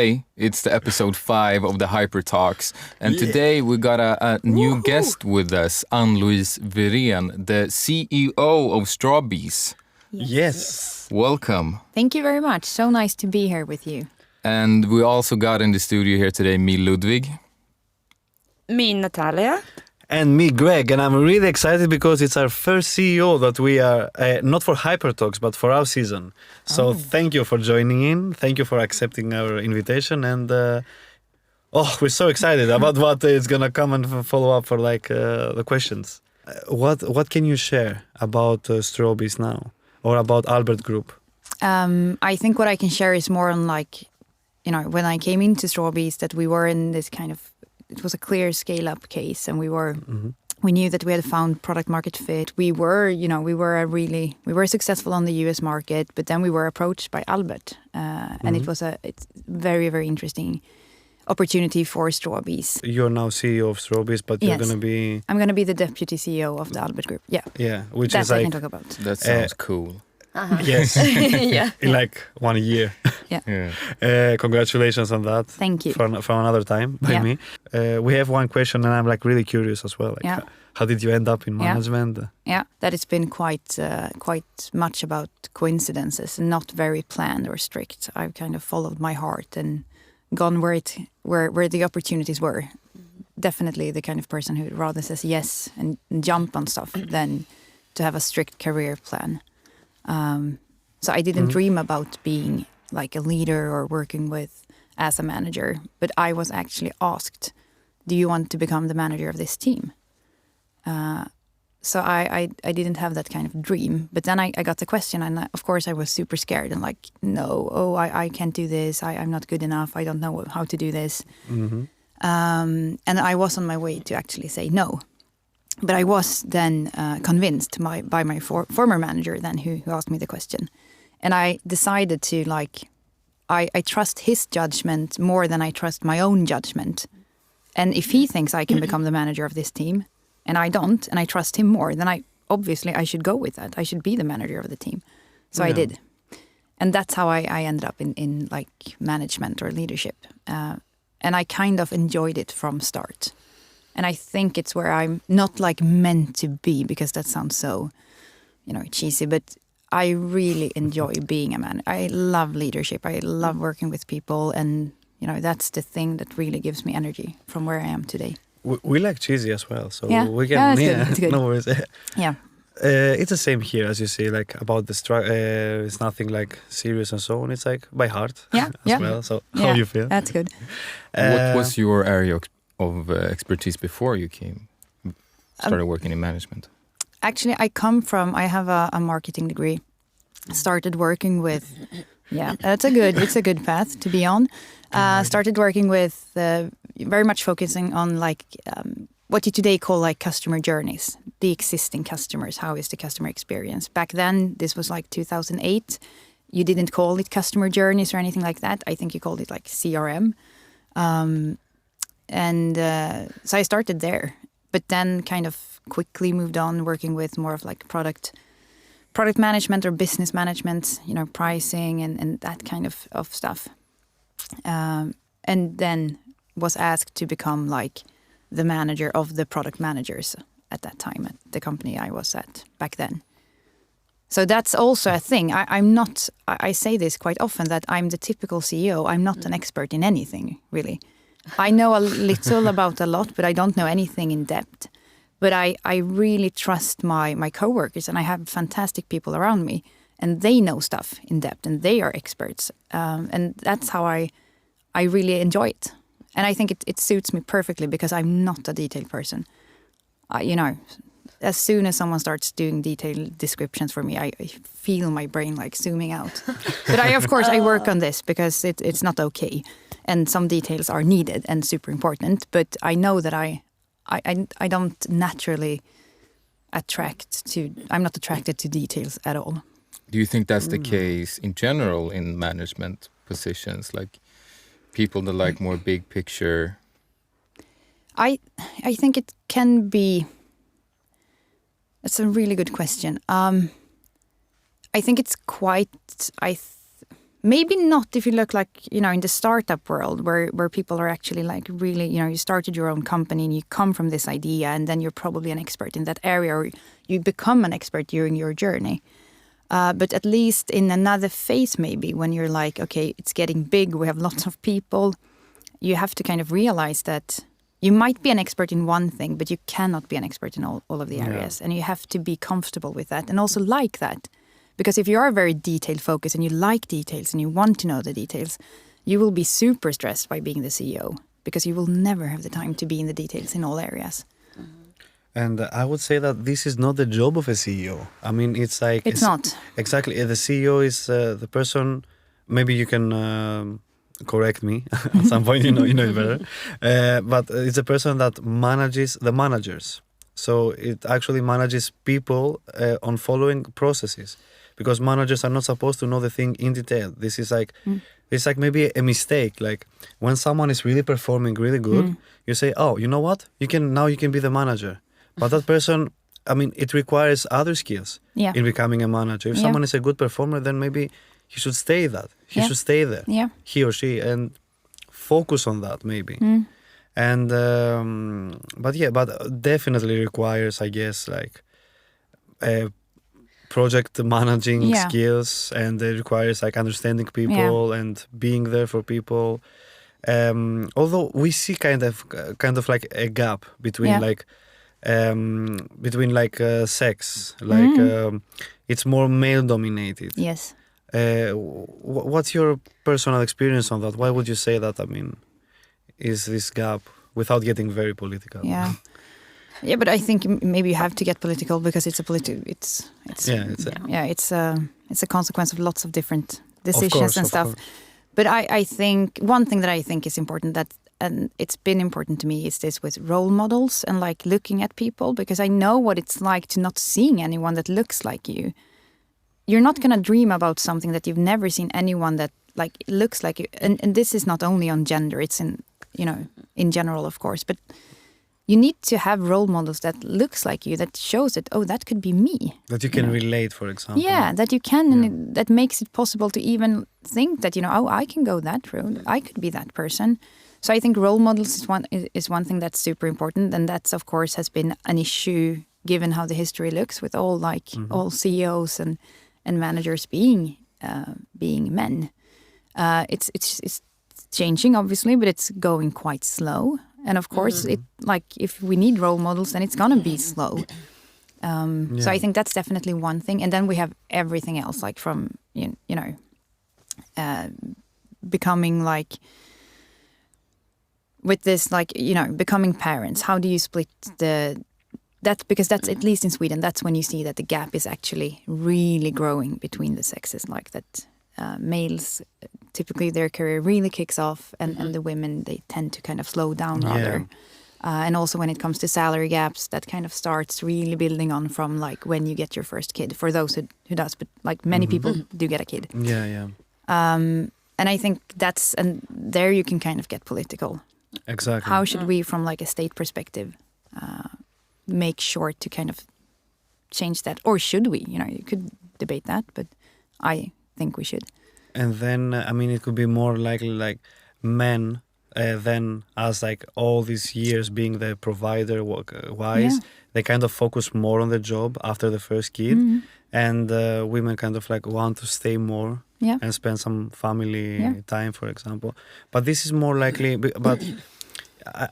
today it's the episode 5 of the HyperTalks. And today we got a new guest with us, Anne-Louise Wirén, the CEO of Strawbees. Yes. Welcome. Thank you very much. So nice to be here with you. And we also got in the studio here today me, Ludwig. Me, Natalia. And me, Greg. And I'm really excited because it's our first CEO that we are, not for HyperTalks, but for our season. So thank you for joining in. Thank you for accepting our invitation. And we're so excited about what is going to come and follow up for the questions. What can you share about Strawbees now or about Albert Group? I think what I can share is more on when I came into Strawbees, that we were in this kind of, it was a clear scale-up case, and we knew that we had found product market fit. We were successful on the US market, but then we were approached by Albert, and it's very, very interesting opportunity for Strawbees. You're now CEO of Strawbees, but you're going to be... I'm going to be the deputy CEO of the Albert Group. Yeah. Yeah, which that is I can talk about. That sounds cool. Yes. Yeah. In 1 year. Yeah. Congratulations on that. Thank you. For another time by me. We have one question, and I'm really curious as well. How did you end up in management? Yeah, that it's been quite much about coincidences, and not very planned or strict. I've kind of followed my heart and gone where the opportunities were. Definitely the kind of person who rather says yes and jump on stuff than to have a strict career plan. So I didn't dream about being like a leader or working as a manager, but I was actually asked, do you want to become the manager of this team? So I didn't have that kind of dream, but then I got the question, and of course I was super scared and I can't do this. I'm not good enough. I don't know how to do this. And I was on my way to actually say no. But I was then convinced by my former manager then who asked me the question. And I decided to I trust his judgment more than I trust my own judgment. And if he thinks I can become the manager of this team and I don't, and I trust him more, then I should go with that. I should be the manager of the team. So I did. And that's how I ended up in management or leadership. And I kind of enjoyed it from start. And I think it's where I'm not meant to be, because that sounds so, cheesy, but I really enjoy being a man. I love leadership. I love working with people. And, that's the thing that really gives me energy from where I am today. We like cheesy as well. So we can, it's good. No worries. Yeah. It's the same here, as you say, about the it's nothing serious and so on. It's by heart as well. So how you feel? That's good. What was your area of expertise before you started working in management? Actually, I have a marketing degree. Started working with, it's a good path to be on. Started working with very much focusing on what you today call customer journeys, the existing customers. How is the customer experience? Back then, this was 2008. You didn't call it customer journeys or anything like that. I think you called it CRM. And so I started there, but then kind of quickly moved on working with more of product management or business management, pricing and that kind of stuff. And then was asked to become the manager of the product managers at that time at the company I was at back then. So that's also a thing. I say this quite often, that I'm the typical CEO. I'm not an expert in anything, really. I know a little about a lot, but I don't know anything in depth. But I really trust my coworkers, and I have fantastic people around me, and they know stuff in depth, and they are experts. And that's how I really enjoy it. And I think it suits me perfectly, because I'm not a detailed person. As soon as someone starts doing detailed descriptions for me, I feel my brain zooming out. But of course, I work on this because it's not okay. And some details are needed and super important. But I know that I don't naturally I'm not attracted to details at all. Do you think that's the case in general in management positions? People that like more big picture? I think it can be. That's a really good question. I think it's quite. maybe not if you look like, in the startup world where people are actually like really, you started your own company and you come from this idea and then you're probably an expert in that area or you become an expert during your journey. But at least in another phase, maybe when you're like, okay, it's getting big, we have lots of people, you have to kind of realize that you might be an expert in one thing, but you cannot be an expert in all of the areas. And you have to be comfortable with that and also like that. Because if you are very detail focused and you like details and you want to know the details, you will be super stressed by being the CEO because you will never have the time to be in the details in all areas. And I would say that this is not the job of a CEO. I mean, it's like... It's not. Exactly. The CEO is the person, maybe you can correct me at some point, you know it better. But it's a person that manages the managers. So it actually manages people on following processes. Because managers are not supposed to know the thing in detail. This is like... It's like maybe a mistake. Like when someone is really performing really good, you say, oh, you know what? You can be the manager. But that person, I mean, it requires other skills in becoming a manager. If someone is a good performer, then maybe he should stay that. He should stay there, he or she, and focus on that maybe. And, but definitely requires, I guess, like project managing skills, and it requires like understanding people and being there for people. Although we see kind of like a gap between sex, like it's more male dominated. Yes. What's your personal experience on that? Why would you say that? I mean, is this gap, without getting very political? Yeah, but I think maybe you have to get political because it's a consequence of lots of different decisions and stuff. But I think one thing that I think is important, and it's been important to me, is this with role models and like looking at people, because I know what it's like to not seeing anyone that looks like you. You're not going to dream about something that you've never seen anyone that like looks like you. And this is not only on gender, it's in general, of course, but you need to have role models that looks like you, that shows that, oh, that could be me. That you can relate, for example. Yeah, that you can, and that makes it possible to even think that, oh, I can go that road. I could be that person. So I think role models is one thing that's super important. And that's, of course, has been an issue given how the history looks with all all CEOs and managers being men. It's changing, obviously, but it's going quite slow. And of course, if we need role models, then it's going to be slow. So I think that's definitely one thing. And then we have everything else, like from, becoming like, with this, like, becoming parents. How do you split because that's, at least in Sweden, that's when you see that the gap is actually really growing between the sexes, like that males, typically their career really kicks off, and the women, they tend to kind of slow down rather. And also when it comes to salary gaps, that kind of starts really building on from like when you get your first kid, for those who does, but like many people do get a kid. And I think and there you can kind of get political. Exactly. How should we, from like a state perspective, make sure to kind of change that? Or should we? You could debate that, but I think we should. And then, I mean, it could be more likely like men, then as like all these years being the provider wise, they kind of focus more on the job after the first kid. And women kind of like want to stay more and spend some family time, for example. But this is more likely, but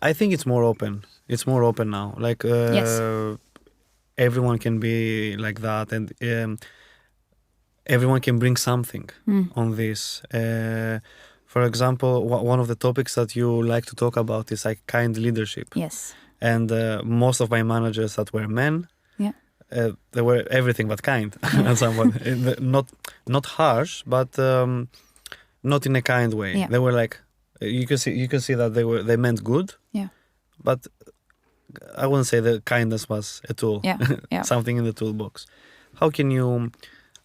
I think it's more open. It's more open now. Like everyone can be like that, and everyone can bring something on this. For example, one of the topics that you like to talk about is like kind leadership. Yes. And most of my managers that were men, they were everything but kind. And someone not harsh, but not in a kind way. Yeah. They were like, you can see that they meant good. Yeah. But I wouldn't say the kindness was a tool. Yeah. Something in the toolbox.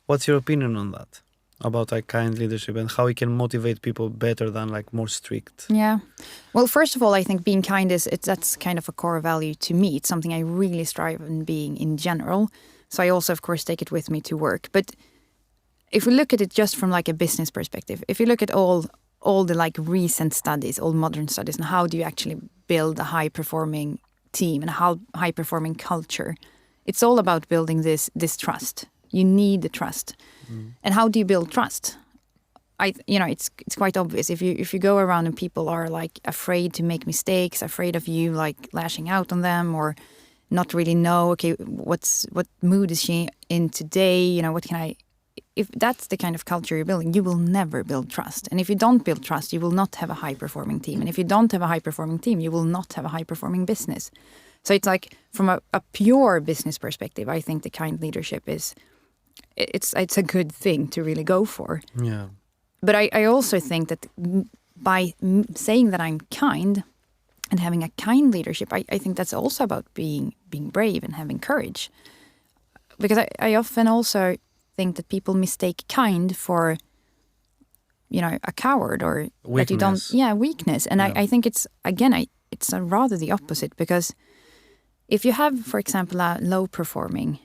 What's your opinion on that? About like kind leadership and how it can motivate people better than like more strict? Yeah. Well, first of all, I think being kind that's kind of a core value to me. It's something I really strive in being in general. So I also, of course, take it with me to work. But if we look at it just from like a business perspective, if you look at all the like recent studies, all modern studies, and how do you actually build a high performing team and how high performing culture, it's all about building this trust. You need the trust. And how do you build trust? It's quite obvious. If you go around and people are like afraid to make mistakes, afraid of you like lashing out on them, or not really know, okay, what mood is she in today? What can I? If that's the kind of culture you're building, you will never build trust. And if you don't build trust, you will not have a high performing team. And if you don't have a high performing team, you will not have a high performing business. So it's like from a pure business perspective, I think the kind leadership it's a good thing to really go for. Yeah. But I also think that by saying that I'm kind and having a kind leadership, I think that's also about being brave and having courage. Because I often also think that people mistake kind for, a coward or Weakness. that you don't, weakness. And I think it's, again, it's rather the opposite, because if you have, for example, a low performing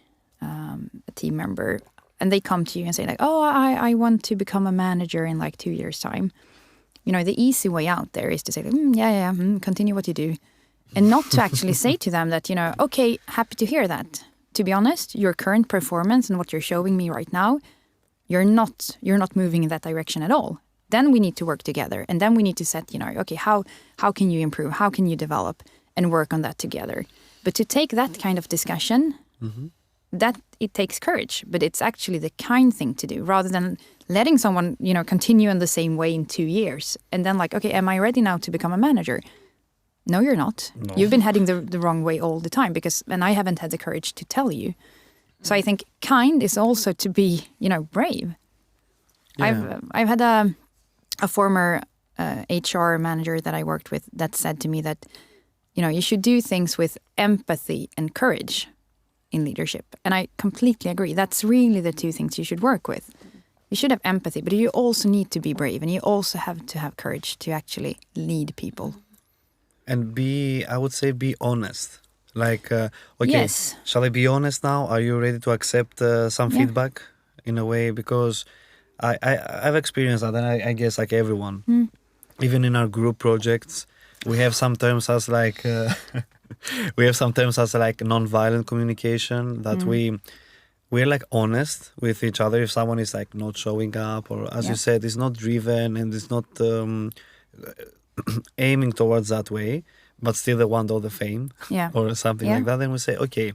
team member, and they come to you and say like, oh, I want to become a manager in like 2 years' time. The easy way out there is to say, continue what you do. And not to actually say to them that, okay, happy to hear that. To be honest, your current performance and what you're showing me right now, you're not moving in that direction at all. Then we need to work together. And then we need to set, okay, how can you improve? How can you develop and work on that together? But to take that kind of discussion, that it takes courage, but it's actually the kind thing to do, rather than letting someone, continue in the same way in 2 years. And then like, okay, am I ready now to become a manager? No, you're not. No. You've been heading the wrong way all the time, and I haven't had the courage to tell you. So I think kind is also to be, brave. Yeah. I've had a former HR manager that I worked with that said to me that, you should do things with empathy and courage in leadership. And I completely agree. That's really the two things you should work with. You should have empathy, but you also need to be brave, and you also have to have courage to actually lead people. And be honest. Like, okay, yes. Shall I be honest now? Are you ready to accept some feedback in a way? Because I've experienced that, and I guess like everyone, even in our group projects, we have some terms as like non-violent communication, that we're like honest with each other. If someone is like not showing up, or as you said, is not driven and is not aiming towards that way, but still they want all the fame or something like that, then we say, okay,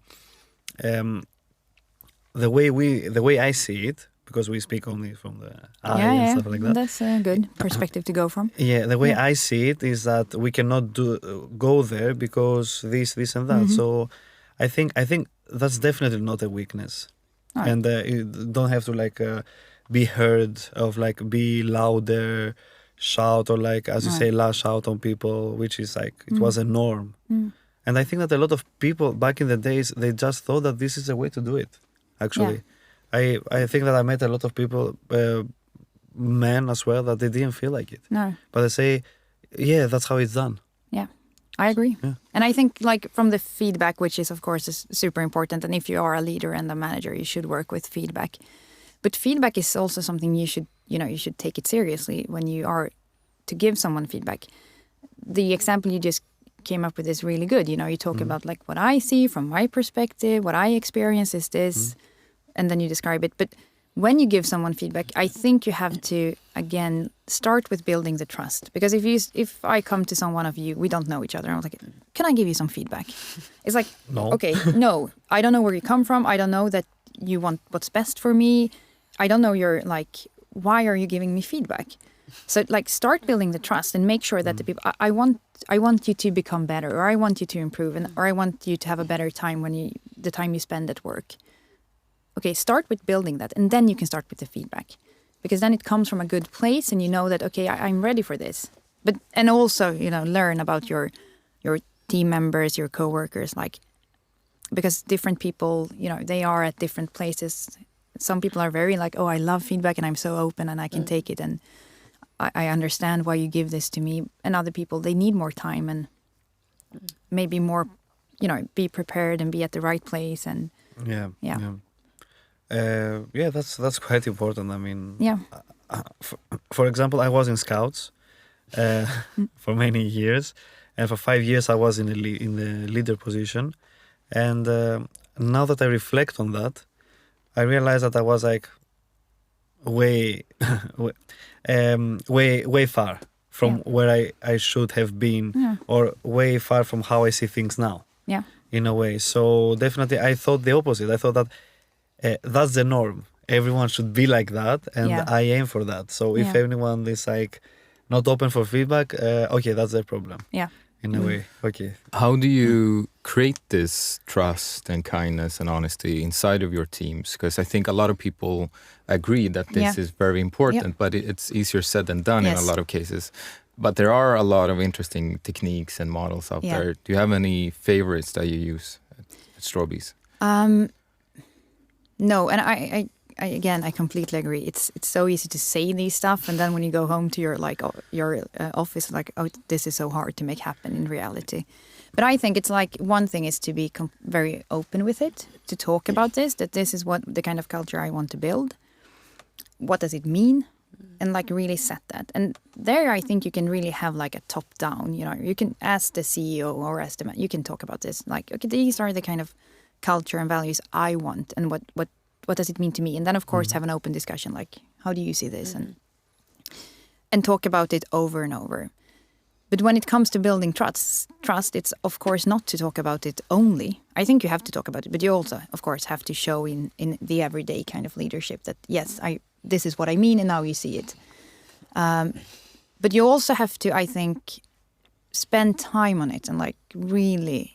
the way I see it, because we speak only from the eye and stuff like that. That's a good perspective to go from. Yeah, the way I see it is that we cannot go there because this and that. So I think that's definitely not a weakness. Right. And you don't have to like be heard, of like be louder, shout, or like, as you say, lash out on people, which is like, it was a norm. And I think that a lot of people back in the days, they just thought that this is a way to do it, actually. I think that I met a lot of people, men as well, that they didn't feel like it. No. But they say, yeah, that's how it's done. Yeah, I agree. Yeah. And I think like from the feedback, which is of course is super important. And if you are a leader and a manager, you should work with feedback. But feedback is also something you should take it seriously when you are to give someone feedback. The example you just came up with is really good. You talk about like what I see from my perspective, what I experience is this, and then you describe it. But when you give someone feedback, I think you have to, again, start with building the trust. Because if I come to someone of you, we don't know each other, I'm like, can I give you some feedback? It's like, no. Okay, no, I don't know where you come from. I don't know that you want what's best for me. I don't know why are you giving me feedback? So like start building the trust and make sure that the people, I want you to become better, or I want you to improve, or I want you to have a better time the time you spend at work. Okay, start with building that, and then you can start with the feedback, because then it comes from a good place, and you know that okay, I'm ready for this. And also learn about your team members, your coworkers, like, because different people they are at different places. Some people are very like, oh, I love feedback and I'm so open and I can take it and I understand why you give this to me. And other people, they need more time and maybe more, be prepared and be at the right place. And Yeah, that's quite important. I mean, Yeah. for example, I was in Scouts for many years, and for 5 years I was in the leader position. And now that I reflect on that, I realize that I was like way, way far from where I should have been, or way far from how I see things now. Yeah. In a way. So definitely, I thought the opposite. I thought that that's the norm. Everyone should be like that, and I aim for that. So if anyone is like not open for feedback, okay, that's their problem. Yeah. In a way, okay. How do you create this trust and kindness and honesty inside of your teams? Because I think a lot of people agree that this is very important, but it's easier said than done in a lot of cases. But there are a lot of interesting techniques and models out there. Do you have any favorites that you use at Strawbees? No, and I again, I completely agree. It's so easy to say these stuff, and then when you go home to your office, like, oh, this is so hard to make happen in reality. But I think it's like one thing is to be very open with it, to talk about this, that this is what the kind of culture I want to build. What does it mean? And like really set that. And there I think you can really have like a top down, you can ask the CEO or ask the man, you can talk about this. Like, okay, these are the kind of culture and values I want, and what does it mean to me? And then of course have an open discussion, like, how do you see this? And talk about it over and over. But when it comes to building trust, it's of course not to talk about it only. I think you have to talk about it, but you also of course have to show in the everyday kind of leadership that yes, this is what I mean, and now you see it. But you also have to, I think, spend time on it and like really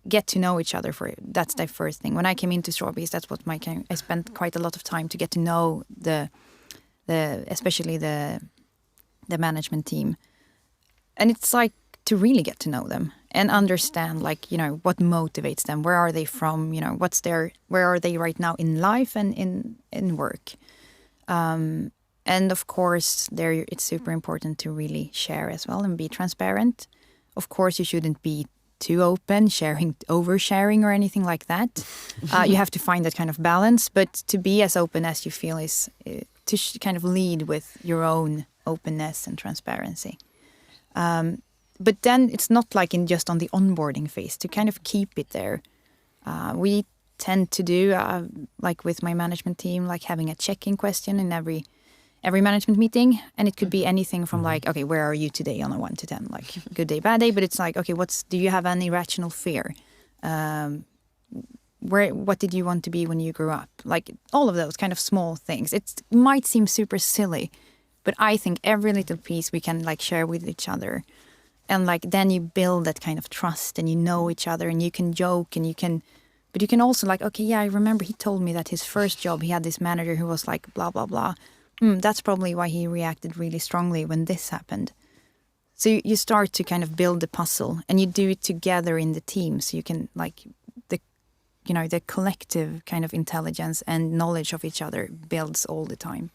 get to know each other. That's the first thing. When I came into Strawbees, that's what I spent quite a lot of time to get to know especially the management team, and it's like to really get to know them and understand, like, what motivates them, where are they from, where are they right now in life and in work. And of course, it's super important to really share as well and be transparent. Of course, you shouldn't be too open, oversharing or anything like that. You have to find that kind of balance, but to be as open as you feel is to kind of lead with your own openness and transparency. But then it's not like just on the onboarding phase, to kind of keep it there. We tend to do, like with my management team, like having a check-in question in every management meeting, and it could be anything from like, okay, where are you today on a 1 to 10, like good day, bad day, but it's like, okay, do you have any rational fear? What did you want to be when you grew up? Like all of those kind of small things. It might seem super silly, but I think every little piece we can like share with each other, and like then you build that kind of trust, and you know each other, and you can joke, and but you can also like, okay, yeah, I remember he told me that his first job, he had this manager who was like, blah, blah, blah. That's probably why he reacted really strongly when this happened. So you start to kind of build the puzzle, and you do it together in the team. So you can like the collective kind of intelligence and knowledge of each other builds all the time.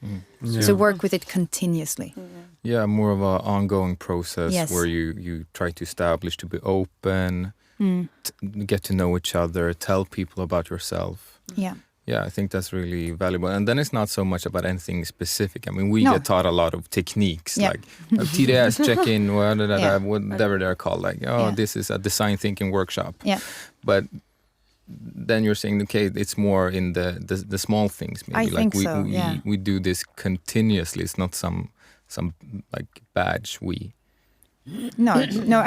So work with it continuously. Yeah, more of an ongoing process where you try to establish, to be open, get to know each other, tell people about yourself. Yeah, I think that's really valuable. And then it's not so much about anything specific. I mean, we get taught a lot of techniques, like TDS, check-in, whatever they're called. Like, this is a design thinking workshop. But then you're saying, okay, it's more in the small things. Maybe. I think so, we do this continuously. It's not some like badge we... No,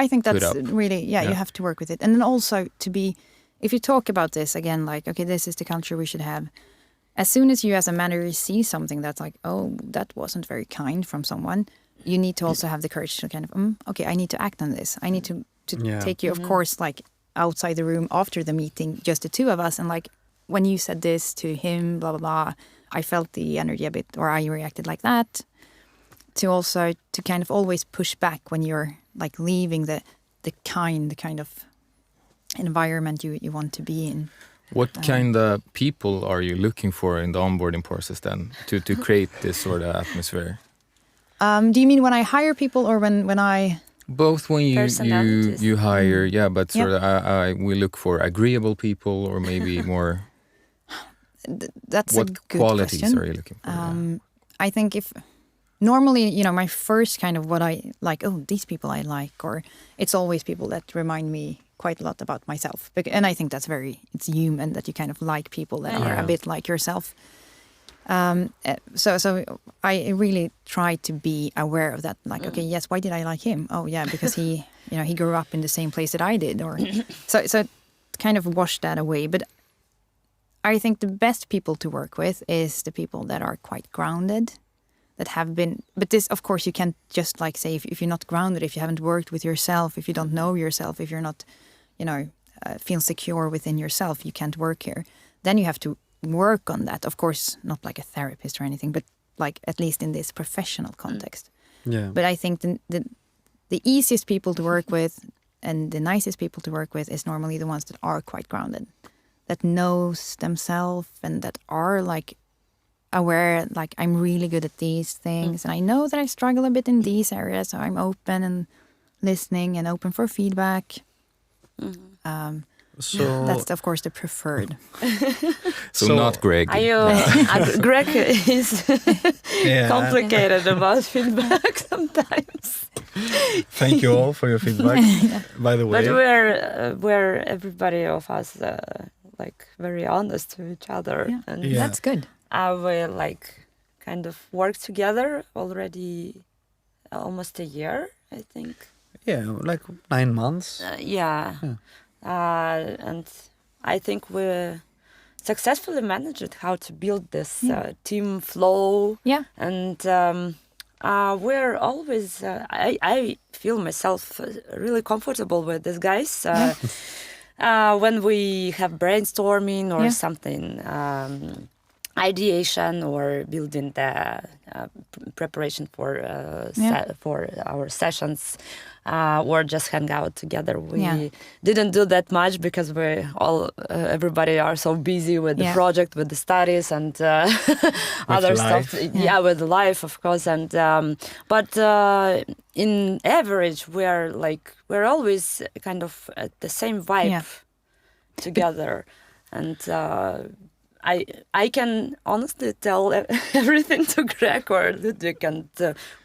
I think that's really, you have to work with it. And then also to be... If you talk about this again, like, okay, this is the culture we should have. As soon as you as a manager see something that's like, oh, that wasn't very kind from someone, you need to also have the courage to kind of, okay, I need to act on this. I need to take you, of course, like outside the room after the meeting, just the two of us. And like, when you said this to him, blah, blah, blah, I felt the energy a bit, or I reacted like that. To kind of always push back when you're like leaving the kind of environment you want to be in. What kind of people are you looking for in the onboarding process then to create this sort of atmosphere? Do you mean when I hire people or when I... Both when you hire, but sort of we look for agreeable people or maybe more... That's what a good qualities question. are you looking for? I think if normally, my first kind of what I like, these people I like, or it's always people that remind me quite a lot about myself. And I think it's human that you kind of like people that are a bit like yourself. So I really try to be aware of that. Like, okay, yes, why did I like him? Oh, yeah, because he grew up in the same place that I did, or so kind of wash that away. But I think the best people to work with is the people that are quite grounded, that have been. But this, of course, you can't just like say if you're not grounded, if you haven't worked with yourself, if you don't know yourself, if you're not, feel secure within yourself, you can't work here. Then you have to work on that. Of course, not like a therapist or anything, but like at least in this professional context. Yeah. But I think the easiest people to work with and the nicest people to work with is normally the ones that are quite grounded, that knows themselves and that are like aware, like I'm really good at these things and I know that I struggle a bit in these areas, so I'm open and listening and open for feedback. So that's of course the preferred. So not Greg. Greg is complicated about feedback sometimes. Thank you all for your feedback. By the way, but we're everybody of us like very honest to each other, and that's good. We like kind of work together already almost a year, I think. Yeah, like 9 months. And I think we successfully managed how to build this team flow. Yeah. And we're always, I feel myself really comfortable with these guys. When we have brainstorming or something, ideation or building the preparation for our sessions, or just hang out together. We didn't do that much because everybody are so busy with the project, with the studies and other stuff. With life, of course. And but in average, we're always kind of at the same vibe together, and. I can honestly tell everything to Greg or Ludwig, and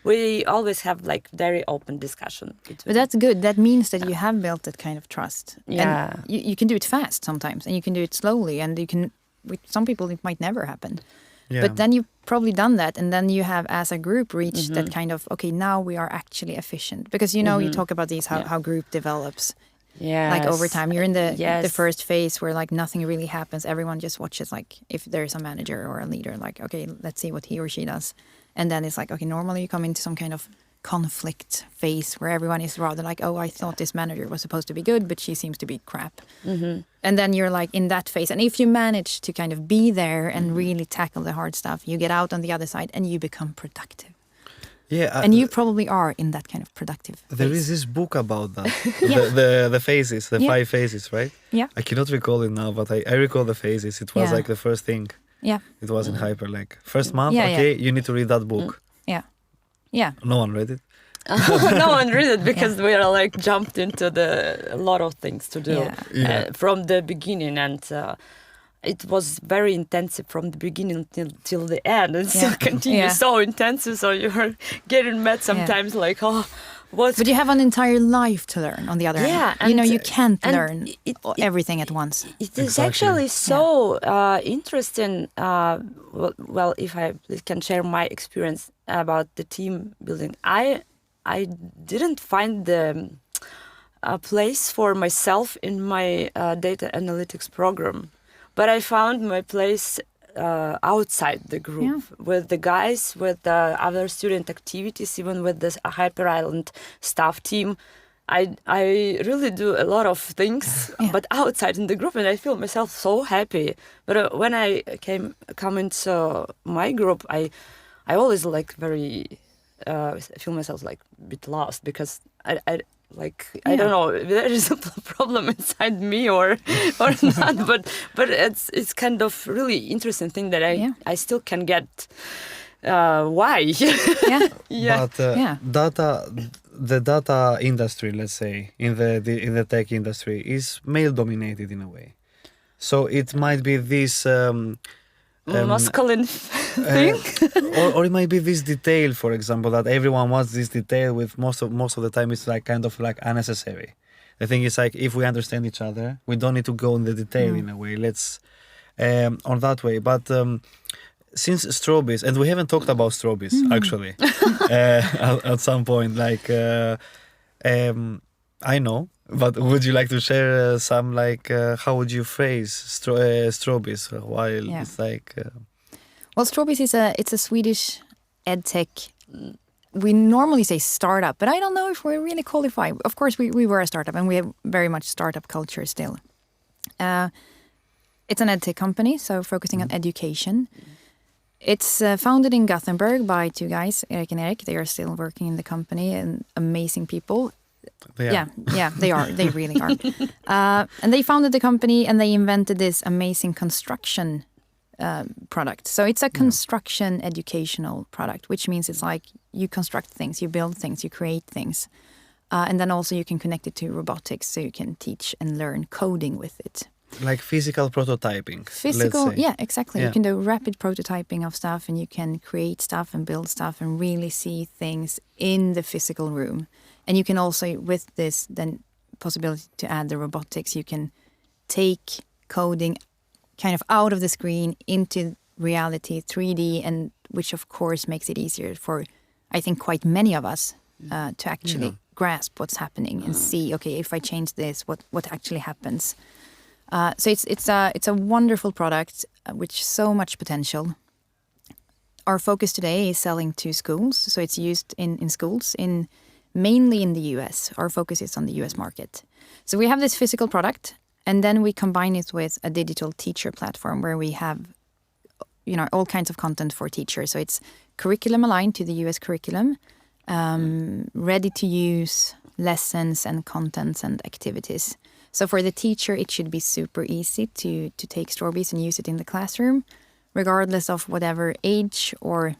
we always have like very open discussion. But that's good. That means that you have built that kind of trust. Yeah, and you can do it fast sometimes, and you can do it slowly, and you can. With some people, it might never happen. Yeah. But then you've probably done that, and then you have, as a group, reached that kind of now we are actually efficient, because you talk about these how group develops. Yeah, like over time you're in the first phase where like nothing really happens. Everyone just watches, like if there's a manager or a leader, like okay, let's see what he or she does, and then it's like okay, normally you come into some kind of conflict phase where everyone is rather like, oh, I thought this manager was supposed to be good, but she seems to be crap. And then you're like in that phase, and if you manage to kind of be there and really tackle the hard stuff, you get out on the other side and you become productive. Yeah, and you probably are in that kind of productive phase. There is this book about that, the phases, the 5 phases, right? Yeah. I cannot recall it now, but I recall the phases. It was like the first thing. Yeah. It was in Hyper, like first month, you need to read that book. Yeah. Yeah. No one read it? No one read it because we are like jumped into a lot of things to do from the beginning, and it was very intensive from the beginning till the end, and still continues so intensive. So you're getting mad sometimes, like, oh, what? But you have an entire life to learn. On the other hand, and, you can't learn everything at once. It is actually so interesting. Well, if I can share my experience about the team building, I didn't find a place for myself in my data analytics program. But I found my place outside the group, with the guys, with the other student activities, even with the Hyper Island staff team. I really do a lot of things, but outside in the group, and I feel myself so happy. But when I come into my group, I always like very feel myself like a bit lost, because I don't know, there is a problem inside me or not, but it's kind of really interesting thing that I still can get why. But the data industry, let's say, in the tech industry, is male dominated in a way. So it might be this masculine thing. or it might be this detail, for example, that everyone wants this detail. With most of the time, it's like kind of like unnecessary. The thing is like if we understand each other, we don't need to go in the detail in a way. Let's on that way. But since Strawbees, and we haven't talked about Strawbees actually at some point. Like I know. But would you like to share some, like, how would you phrase Strawbees while it's like... Well, Strawbees it's a Swedish edtech. We normally say startup, but I don't know if we really qualify. Of course, we were a startup, and we have very much startup culture still. It's an edtech company, so focusing on education. It's founded in Gothenburg by two guys, Erik and Erik. They are still working in the company, and amazing people. Yeah, they are. They really are. And they founded the company, and they invented this amazing construction product. So it's a construction educational product, which means it's like you construct things, you build things, you create things. And then also you can connect it to robotics, so you can teach and learn coding with it. Like physical prototyping. Yeah, exactly. Yeah. You can do rapid prototyping of stuff, and you can create stuff and build stuff and really see things in the physical room. And you can also, with this then possibility to add the robotics, you can take coding kind of out of the screen into reality, 3D, and which of course makes it easier for, I think, quite many of us to actually grasp what's happening and see, okay, if I change this, what actually happens. So it's a wonderful product with so much potential. Our focus today is selling to schools, so it's used in schools mainly in the US. Our focus is on the US market. So we have this physical product, and then we combine it with a digital teacher platform where we have, all kinds of content for teachers. So it's curriculum aligned to the US curriculum, ready to use lessons and contents and activities. So for the teacher, it should be super easy to take Strawbees and use it in the classroom, regardless of whatever age or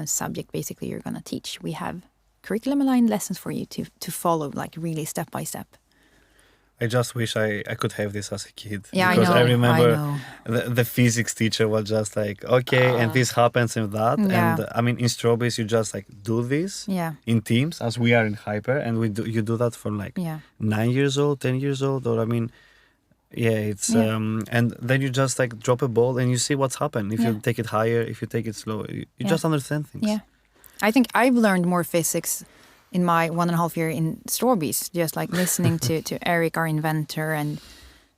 subject basically you're going to teach. We have curriculum-aligned lessons for you to follow, like really step by step. I just wish I could have this as a kid. Yeah, because I remember the physics teacher was just like, okay, and this happens and that. Yeah. And I mean, in Strawbees, you just like do this in teams, as we are in Hyper, and you do that for like 9 years old, 10 years old, or I mean, it's and then you just like drop a ball and you see what's happened. If you take it higher, if you take it slow, you just understand things. Yeah, I think I've learned more physics in my 1.5 year in Strawbees, just like listening to Erik, our inventor, and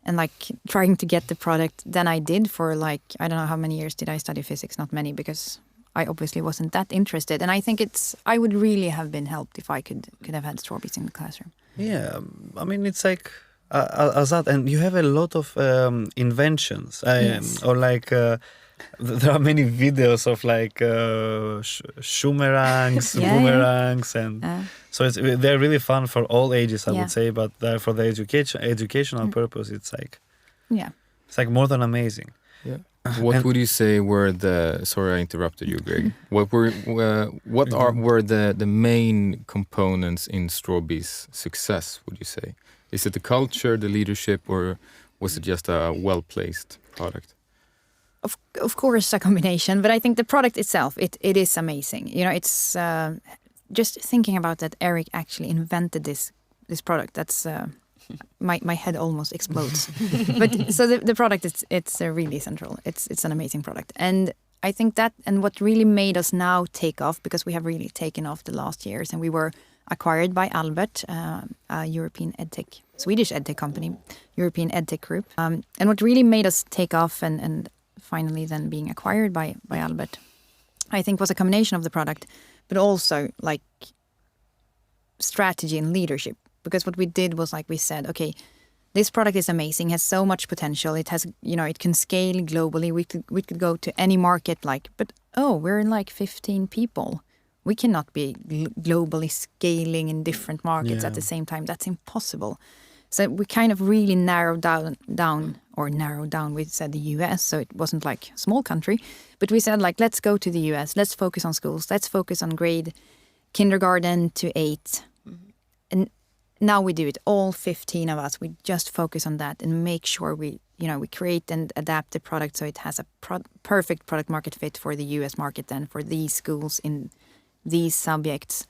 like trying to get the product than I did for like, I don't know how many years did I study physics, not many, because I obviously wasn't that interested. And I think I would really have been helped if I could have had Strawbees in the classroom. Yeah, I mean, it's like, as that, and you have a lot of inventions, or like, there are many videos of like shumerangs, boomerangs, and so they're really fun for all ages, I would say. But for the educational purpose, it's like it's like more than amazing. Yeah. What would you say were the? Sorry, I interrupted you, Greg. What were the main components in Strawbees' success? Would you say? Is it the culture, the leadership, or was it just a well-placed product? Of course, a combination, but I think the product itself, it is amazing. It's just thinking about that Erik actually invented this product. That's my head almost explodes. But so the product it's really central. It's an amazing product, and I think that, and what really made us now take off, because we have really taken off the last years, and we were acquired by Albert, a European edtech, Swedish edtech company, European edtech group, and what really made us take off and finally then being acquired by Albert, I think was a combination of the product, but also like strategy and leadership. Because what we did was, like we said, okay, this product is amazing, has so much potential. It has, it can scale globally. We could go to any market, but we're like 15 people. We cannot be globally scaling in different markets at the same time. That's impossible. So we kind of really narrowed down. We said the US, so it wasn't like a small country, but we said like, let's go to the US. Let's focus on schools. Let's focus on grade kindergarten to 8. And now we do it. All 15 of us, we just focus on that and make sure we we create and adapt the product so it has a perfect product market fit for the US market and for these schools in these subjects.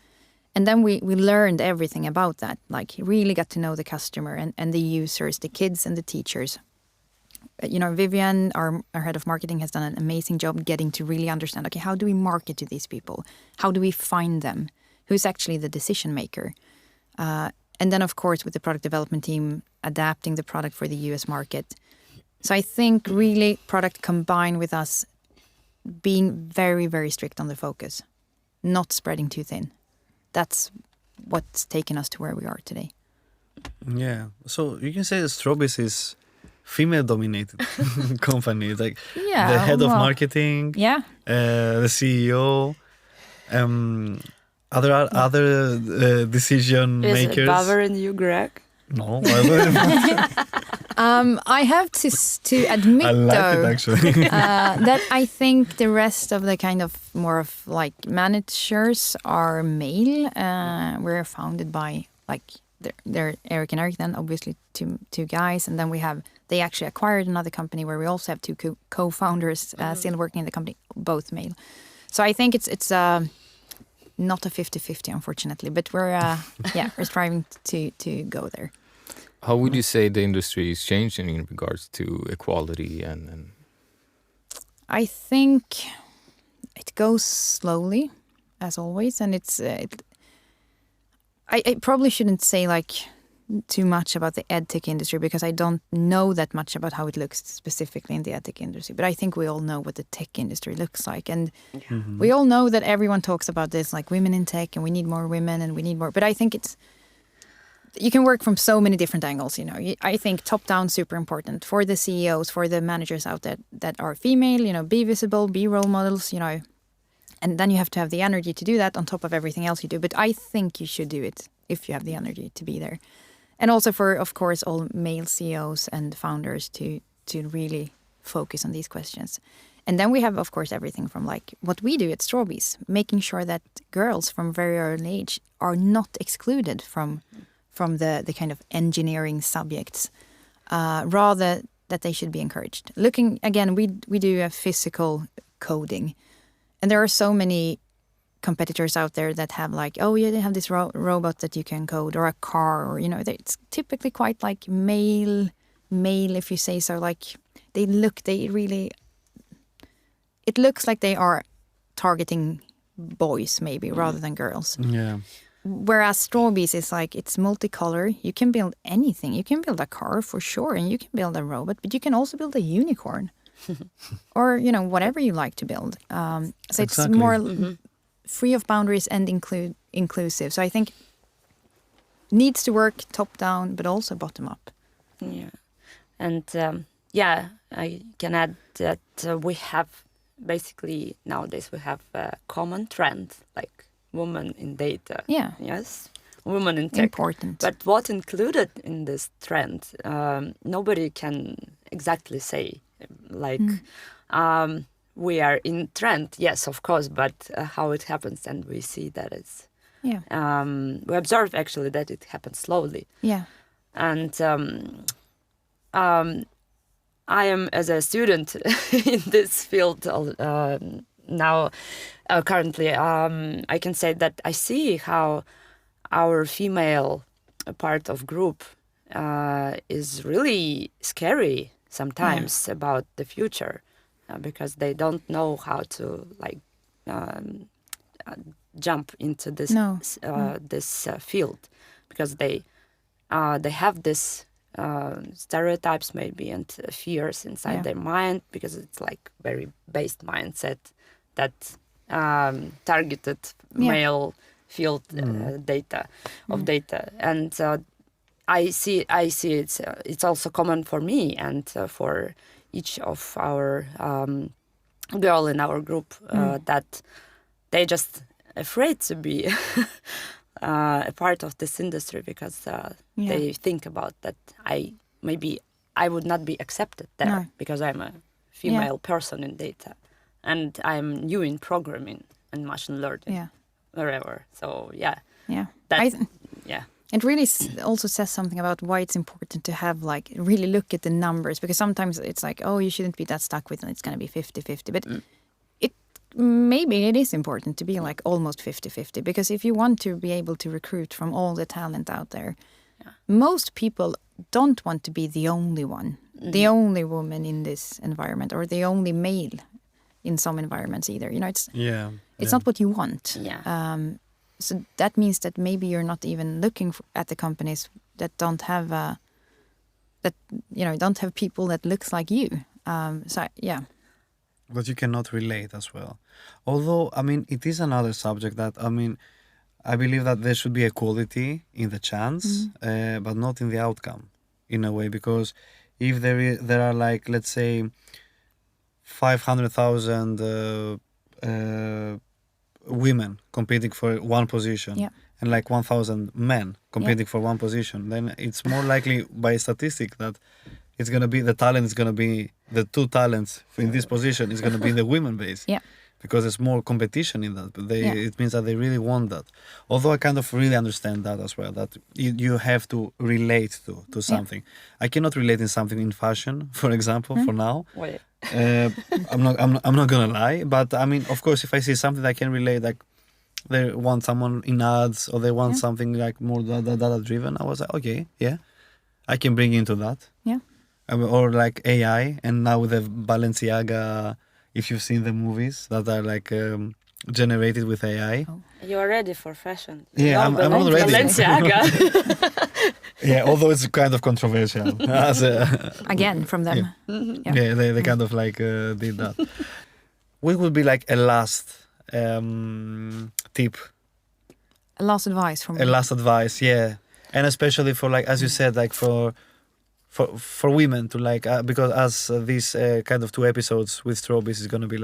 And then we learned everything about that, like really got to know the customer and the users, the kids and the teachers. Vivian, our head of marketing, has done an amazing job getting to really understand, okay, how do we market to these people? How do we find them? Who's actually the decision maker? And then, of course, with the product development team, adapting the product for the US market. So I think really product combined with us being very, very strict on the focus, not spreading too thin. That's what's taken us to where we are today. Yeah. So you can say that Strawbees is female-dominated company. Like the head of marketing, the CEO, other decision makers. Is Bauer and you, Greg? No. I have to admit, I like though, it actually. that I think the rest of the kind of more of like managers are male. We're founded by like they're Eric and Eric, then obviously two guys, and then they actually acquired another company where we also have two co-founders still working in the company, both male. So I think it's not a 50-50, unfortunately, but we're striving to go there. How would you say the industry is changing in regards to equality and? I think it goes slowly, as always, and I probably shouldn't say like too much about the edtech industry because I don't know that much about how it looks specifically in the edtech industry. But I think we all know what the tech industry looks like, and we all know that everyone talks about this, like women in tech, and we need more women, and we need more. But I think you can work from so many different angles. I think top down super important for the CEOs, for the managers out there that are female. Be visible, be role models. And then you have to have the energy to do that on top of everything else you do. But I think you should do it if you have the energy to be there. And also for, of course, all male CEOs and founders to really focus on these questions. And then we have, of course, everything from like what we do at Strawbees, making sure that girls from very early age are not excluded from the kind of engineering subjects, rather that they should be encouraged. Looking, again, we do a physical coding. And there are so many competitors out there that have like, oh yeah, they have this robot that you can code, or a car, or it's typically quite like male, if you say so. Like it looks like they are targeting boys maybe rather than girls. Yeah. Whereas Strawbees is like, it's multicolor. You can build anything. You can build a car for sure, and you can build a robot, but you can also build a unicorn. Or whatever you like to build. So it's more free of boundaries and inclusive. So I think needs to work top down, but also bottom up. Yeah, and I can add that we have basically nowadays we have a common trend like women in data. Yeah. Yes. Women in tech. Important. But what included in this trend, nobody can exactly say. Like we are in trend, yes, of course, but how it happens, and we see that it's we observe actually that it happens slowly. Yeah. And I am as a student in this field now. Currently, I can say that I see how our female part of group is really scary sometimes about the future because they don't know how to jump into this this field because they have this stereotypes maybe and fears inside their mind because it's like very based mindset that targeted male field data and I see it's also common for me and for each of our girl in our group that they just afraid to be a part of this industry because they think about that I would not be accepted there because I'm a female person in data and I'm new in programming and machine learning wherever. So It really also says something about why it's important to have really look at the numbers, because sometimes it's like, oh, you shouldn't be that stuck with, and it's going to be 50-50. But maybe it is important to be almost 50-50, because if you want to be able to recruit from all the talent out there, most people don't want to be the only one, the only woman in this environment, or the only male in some environments either. It's not what you want. So that means that maybe you're not even looking at the companies that don't have don't have people that looks like you. But you cannot relate as well. Although, it is another subject that, I believe that there should be equality in the chance, but not in the outcome, in a way. Because if there are let's say, 500,000 women competing for one position, and 1,000 men competing for one position, then it's more likely by statistic that it's going to be the talent is going to be the two talents in this position is going to be the women base. Because there's more competition in that. But it means that they really want that. Although I kind of really understand that as well, that you have to relate to something. I cannot relate in something in fashion, for example, for now. I'm not gonna lie, but of course, if I see something that I can relate, they want someone in ads, or they want something more data driven, I was like, okay, I can bring into that. Or AI, and now with the Balenciaga, if you've seen the movies that are generated with AI. You are ready for fashion. I'm not ready. Balenciaga. Although it's kind of controversial. Again, from them. They kind of did that. What would be a last tip? A last advice from me. A last advice, and especially for as you said, for women to because as these kind of 2 episodes with Strawbees is going to be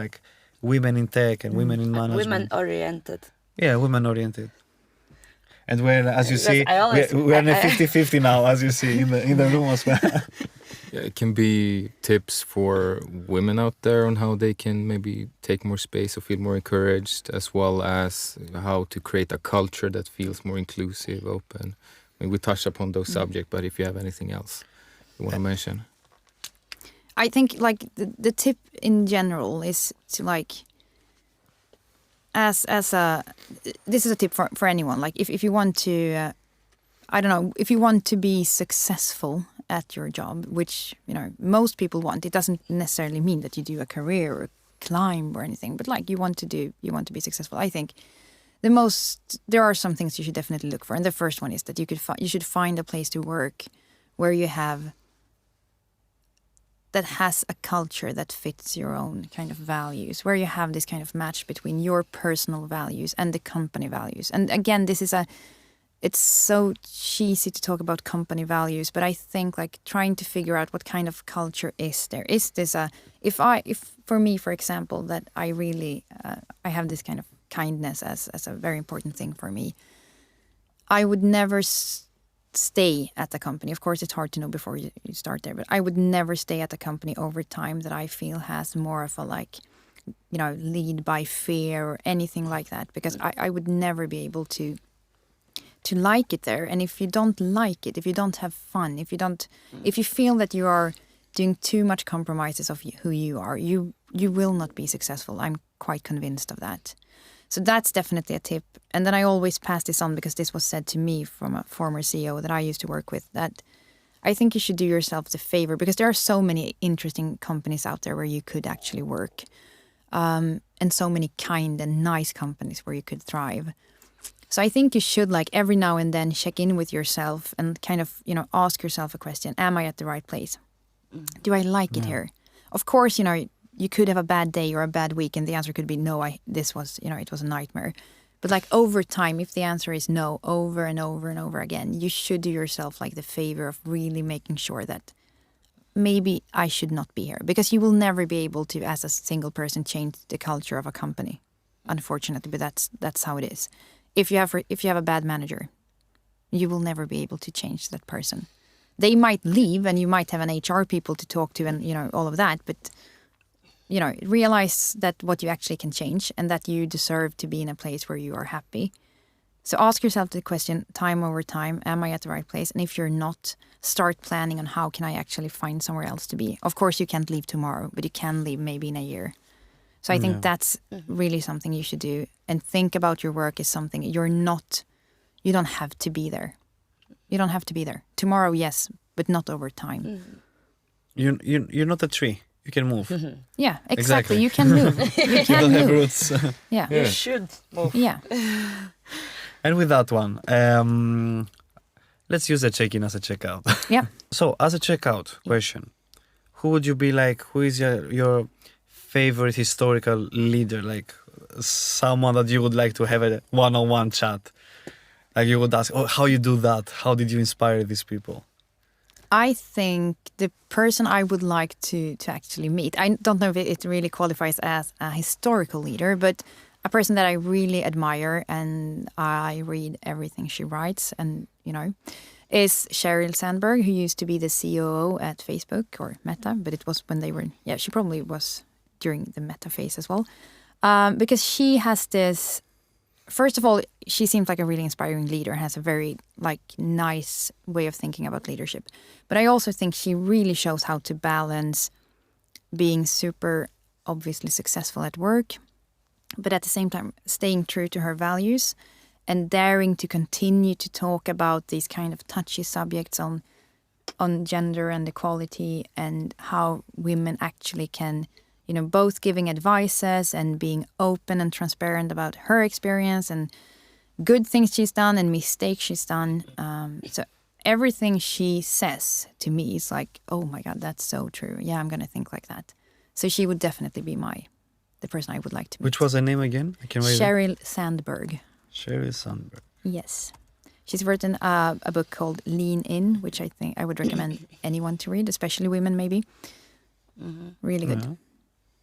women in tech and women in management. Women oriented. Women oriented. And we're, as you see, we're in a 50-50 now, as you see in the room as well. It can be tips for women out there on how they can maybe take more space or feel more encouraged, as well as how to create a culture that feels more inclusive, open. We touched upon those subjects, but if you have anything else you want to mention. I think the tip in general is to this is a tip for anyone. If you want to, if you want to be successful at your job, which most people want, it doesn't necessarily mean that you do a career or climb or anything, but you want to be successful. I think there are some things you should definitely look for, and the first one is that you should find a place to work where you have that has a culture that fits your own kind of values, where you have this kind of match between your personal values and the company values. And again, it's so cheesy to talk about company values, but I think trying to figure out what kind of culture is there. Is this if for me, for example, that I really I have this kind of kindness as a very important thing for me, I would never stay at the company. Of course, it's hard to know before you start there, but I would never stay at the company over time that I feel has more of a lead by fear or anything like that, because I would never be able to like it there. And if you don't like it, if you don't have fun, if you feel that you are doing too much compromises of who you are, you will not be successful. I'm quite convinced of that. So that's definitely a tip. And then I always pass this on, because this was said to me from a former CEO that I used to work with, that I think you should do yourself the favor, because there are so many interesting companies out there where you could actually work, and so many kind and nice companies where you could thrive. So I think you should every now and then check in with yourself and kind of, ask yourself a question. Am I at the right place? Do I like it here? Of course, you could have a bad day or a bad week, and the answer could be no. It was a nightmare. But over time, if the answer is no, over and over and over again, you should do yourself the favor of really making sure that maybe I should not be here, because you will never be able to, as a single person, change the culture of a company, unfortunately. But that's how it is. If you have a bad manager, you will never be able to change that person. They might leave, and you might have an HR people to talk to, and all of that, but realize that what you actually can change, and that you deserve to be in a place where you are happy. So ask yourself the question, time over time, am I at the right place? And if you're not, start planning on how can I actually find somewhere else to be. Of course, you can't leave tomorrow, but you can leave maybe in a year. So I think that's really something you should do. And think about your work as something you don't have to be there. You don't have to be there. Tomorrow, yes, but not over time. You're not a tree. You can move. Yeah, exactly. You can move. You can don't move. have roots. Yeah. You should move. Yeah. And with that one, let's use a check-in as a check-out. Yeah. So, as a check-out question, who would you be like? Who is your favorite historical leader? Like someone that you would like to have a one-on-one chat? Like you would ask, oh, how you do that? How did you inspire these people? I think the person I would like to actually meet, I don't know if it really qualifies as a historical leader, but a person that I really admire and I read everything she writes and, is Sheryl Sandberg, who used to be the COO at Facebook or Meta, but it was when they were, she probably was during the Meta phase as well. Because she has this, first of all, she seems like a really inspiring leader, has a very nice way of thinking about leadership. But I also think she really shows how to balance being super obviously successful at work, but at the same time staying true to her values and daring to continue to talk about these kind of touchy subjects on gender and equality and how women actually can, both giving advices and being open and transparent about her experience and good things she's done and mistakes she's done. So everything she says to me is like, oh my God, that's so true. Yeah, I'm going to think like that. So she would definitely be the person I would like to meet. Which was her name again? I can read Sheryl Sandberg. Sheryl Sandberg. Yes. She's written a book called Lean In, which I think I would recommend anyone to read, especially women maybe. Really good. Yeah.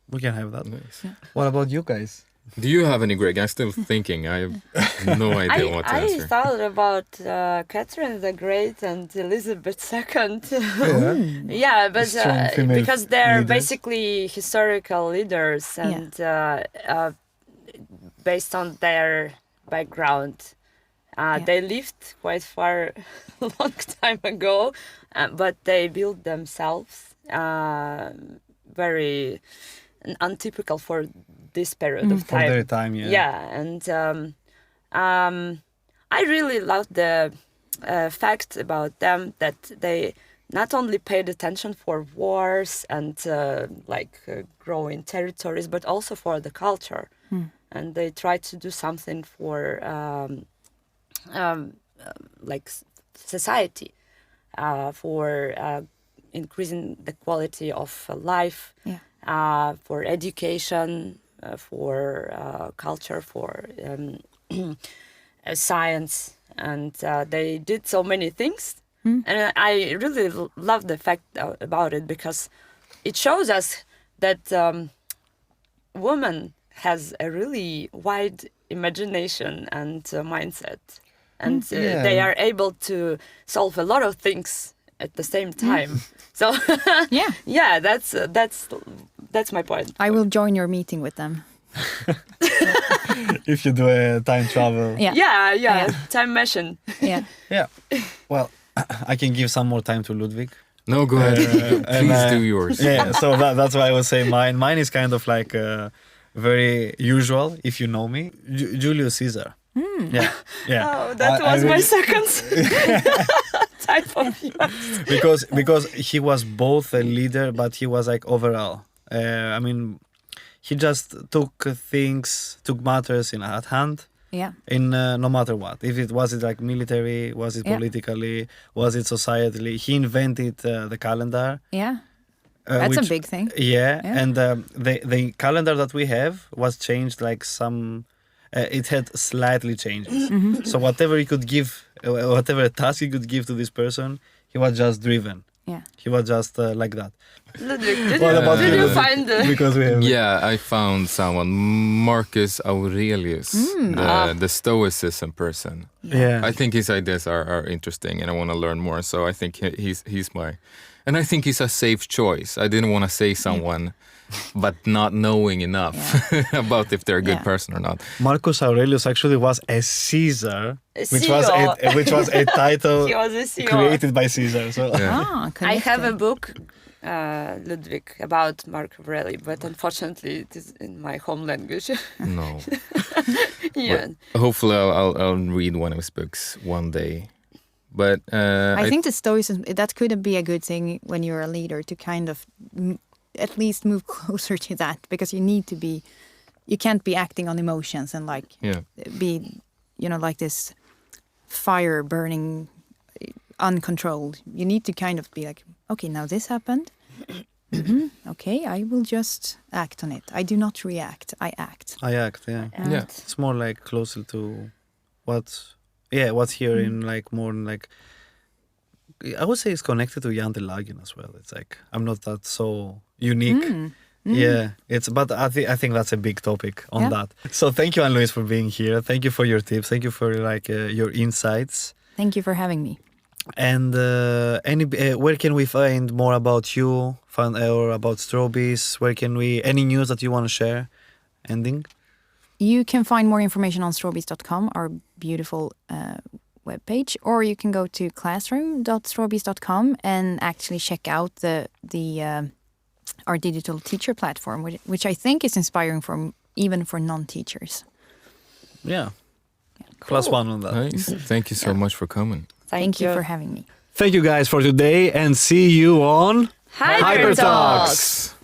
We can have that. Nice. Yeah. What about you guys? Do you have any, Greg? I'm still thinking. I have no idea what to answer. I thought about Catherine the Great and Elizabeth II. Yeah, but because they're leaders. Basically historical leaders and based on their background. They lived quite far a long time ago, but they built themselves very untypical for this period of time. For their time, yeah. Yeah, and I really love the fact about them that they not only paid attention for wars and growing territories, but also for the culture. And they tried to do something for society, for increasing the quality of life, for education, for culture, for science, and they did so many things. And I really love the fact about it because it shows us that woman has a really wide imagination and mindset, and they are able to solve a lot of things at the same time. So that's my point. I will join your meeting with them. If you do a time travel. Time machine. Yeah. Well, I can give some more time to Ludwig. No, go ahead. Please do yours. Yeah, so that's why I would say mine. Mine is kind of like very usual, if you know me. Julius Caesar. Yeah. Oh, that was my second type of yours. Because he was both a leader, but he was like overall. He just took matters at hand. Yeah. In no matter what, if it was like military, was it politically, was it societally, he invented the calendar. Yeah. That's a big thing. Yeah. And the calendar that we have was changed it had slightly changes. So whatever he could give, whatever task he could give to this person, he was just driven. Yeah. He was just like that. Ludwig, did you find because we have I found someone, Marcus Aurelius, the Stoicism person. Yeah. I think his ideas are interesting and I want to learn more. So I think he's my, and I think he's a safe choice. I didn't want to say someone but not knowing enough about if they're a good person or not. Marcus Aurelius actually was a Caesar, which was a title he was a CEO. created by Caesar. So. I have a book, Ludwig, about Mark Aurelius, but unfortunately it is in my home language. No. Yeah. But hopefully I'll read one of his books one day. But I think the Stoicism, that could be a good thing when you're a leader, to kind of at least move closer to that, because you can't be acting on emotions and like be, like this fire burning uncontrolled. You need to kind of be like, okay, now this happened. Okay, I will just act on it. I do not react, I act. Yeah. It's more like closer to what's here in like more like, I would say it's connected to Jan de Lagen as well. It's like, I'm not that so unique. Yeah, but I think that's a big topic on that. So thank you, Anne-Louise, for being here. Thank you for your tips. Thank you for like your insights. Thank you for having me. And where can we find more about you or about Strawbees? Any news that you want to share? Ending? You can find more information on strawbees.com, our beautiful webpage, or you can go to classroom.strawbees.com and actually check out our digital teacher platform, which I think is inspiring even for non-teachers. Yeah. Cool. +1 on that. Nice. Thank you so much for coming. Thank you for having me. Thank you guys for today, and see you on HyperTalks.